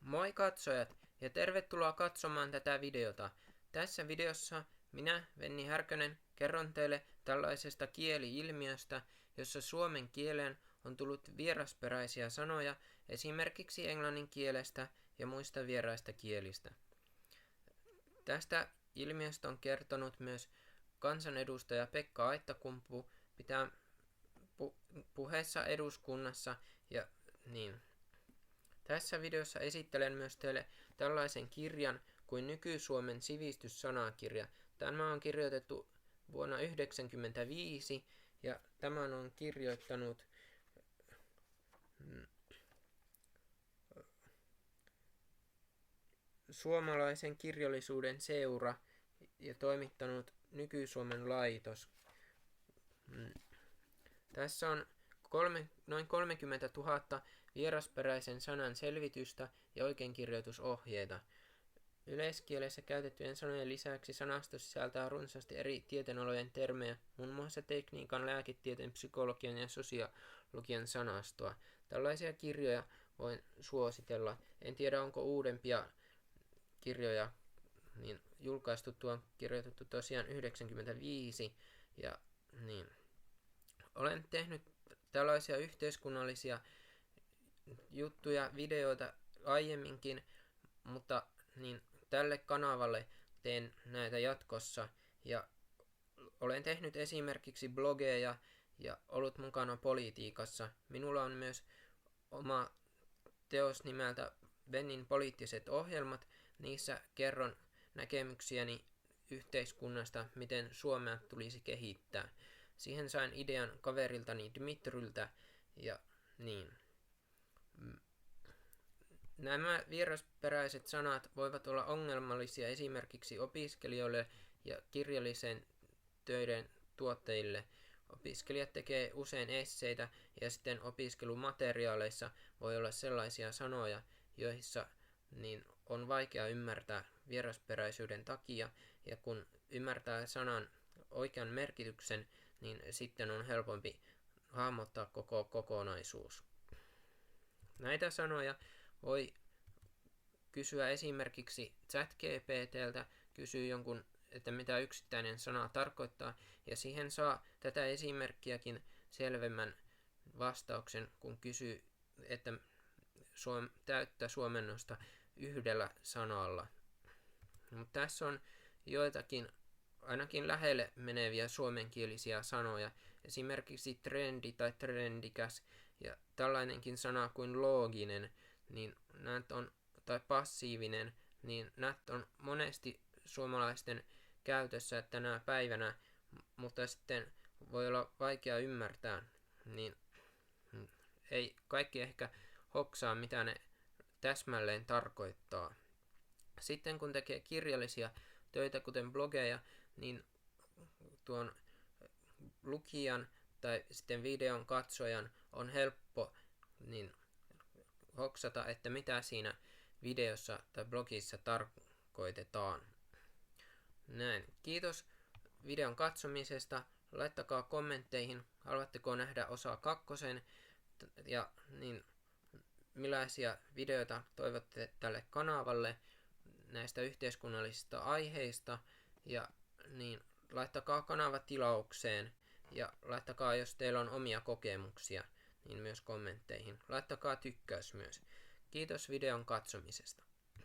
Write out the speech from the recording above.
Moi katsojat ja tervetuloa katsomaan tätä videota. Tässä videossa minä, Venni Härkönen, kerron teille tällaisesta kieli-ilmiöstä, jossa suomen kieleen on tullut vierasperäisiä sanoja esimerkiksi englannin kielestä ja muista vieraista kielistä. Tästä ilmiöstä on kertonut myös kansanedustaja Pekka Aittakumpu pitää puheessa eduskunnassa ja niin. Tässä videossa esittelen myös teille tällaisen kirjan kuin Nyky-Suomen sivistyssanakirja. Tämä on kirjoitettu vuonna 1995 ja tämän on kirjoittanut Suomalaisen kirjallisuuden seura ja toimittanut Nyky-Suomen laitos. Tässä on noin 30 000 vierasperäisen sanan selvitystä ja oikeinkirjoitusohjeita. Yleiskielessä käytettyjen sanojen lisäksi sanasto sisältää runsaasti eri tieteenalojen termejä, muun muassa tekniikan, lääketieteen, psykologian ja sosiologian sanastoa. Tällaisia kirjoja voin suositella. En tiedä, onko uudempia kirjoja julkaistu. Tuo on kirjoitettu tosiaan 1995 ja niin. Olen tehnyt tällaisia yhteiskunnallisia juttuja, videoita aiemminkin, mutta tälle kanavalle teen näitä jatkossa. Ja olen tehnyt esimerkiksi blogeja ja ollut mukana politiikassa. Minulla on myös oma teos nimeltä Vennin poliittiset ohjelmat. Niissä kerron näkemyksiäni yhteiskunnasta, miten Suomea tulisi kehittää. Siihen sain idean kaveriltani Dmitryltä ja niin. Nämä vierasperäiset sanat voivat olla ongelmallisia esimerkiksi opiskelijoille ja kirjallisen töiden tuottajille. Opiskelijat tekee usein esseitä ja sitten opiskelumateriaaleissa voi olla sellaisia sanoja, joissa on vaikea ymmärtää vierasperäisyyden takia, ja kun ymmärtää sanan oikean merkityksen, niin sitten on helpompi hahmottaa koko kokonaisuus. Näitä sanoja voi kysyä esimerkiksi ChatGPT:ltä, kysyy jonkun, että mitä yksittäinen sana tarkoittaa, ja siihen saa tätä esimerkkiäkin selvemmän vastauksen, kun kysyy, että täyttä suomennosta yhdellä sanalla. Mutta tässä on joitakin ainakin lähelle meneviä suomenkielisiä sanoja, esimerkiksi trendi tai trendikäs, ja tällainenkin sana kuin looginen, tai passiivinen, niin nämä on monesti suomalaisten käytössä tänä päivänä, mutta sitten voi olla vaikea ymmärtää, niin ei kaikki ehkä hoksaa, mitä ne täsmälleen tarkoittaa. Sitten kun tekee kirjallisia töitä, kuten blogeja, niin tuon lukijan tai sitten videon katsojan on helppo hoksata, että mitä siinä videossa tai blogissa tarkoitetaan. Näin. Kiitos videon katsomisesta. Laittakaa kommentteihin, haluatteko nähdä osa 2 ja millaisia videoita toivotte tälle kanavalle näistä yhteiskunnallisista aiheista, ja laittakaa kanava tilaukseen ja laittakaa, jos teillä on omia kokemuksia, myös kommentteihin. Laittakaa tykkäys myös. Kiitos videon katsomisesta.